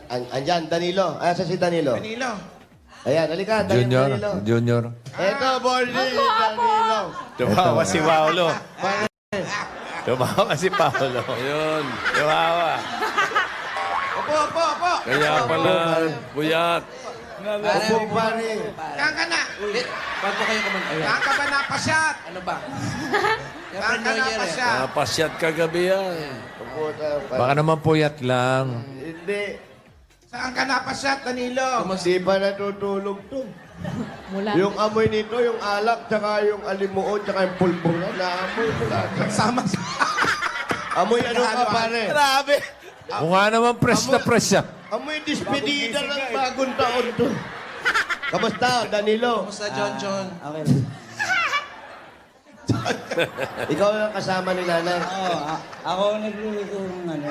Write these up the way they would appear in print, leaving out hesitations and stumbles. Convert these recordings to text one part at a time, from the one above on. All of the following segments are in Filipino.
Andyan, Danilo. Asa si Danilo? Danilo. Ayan, halika. Junior. Danilo. Junior. Eto, boarding, Danilo. Tumawa si Paolo. Tumawa si Paolo. Ayun. Tumawa. Opo. Kaya pala, buyat. Opo, pare. Kang ka na. Bago kayo kumanta. Kang ka ba napasyat? Ano ba? Kang ka napasyat? Pasyat kagabi yan. Opo, pare. Baka naman puyat lang. Hindi. Saan ka napasyat, Danilo? Di pa natutulog to. Mula. Yung amoy nito, yung alak, tsaka yung alimuot, tsaka yung pulbura, naamoy ko lahat. Sama Amoy ano ka, pare? Grabe. Mukha naman press na press siya. Amoy despedida ng bagong taon to. Kamusta, Danilo? Kamusta, John? Okay lang. Ikaw ang kasama ni Nanay. Ako nagluluto ng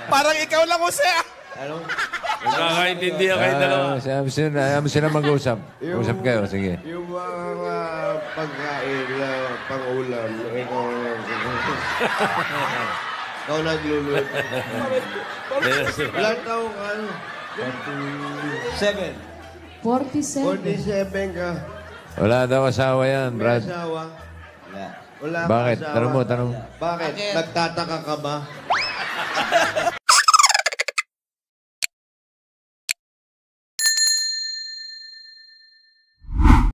Parang ikaw lang, Jose. Ano? Nagkakaintindihan kayo dalawa. Ayaw mo sila mag-usap. Usap kayo, sige. Yung mga pagkain na pang-ulam, ikaw nagluluto. Ilang taong ka, ano? 7. 47. 47 ka. Wala daw asawa yan, May Brad. asawa? Wala. Bakit? Asawa. Tanong mo, tanong mo. Bakit? Nagtataka ka ba?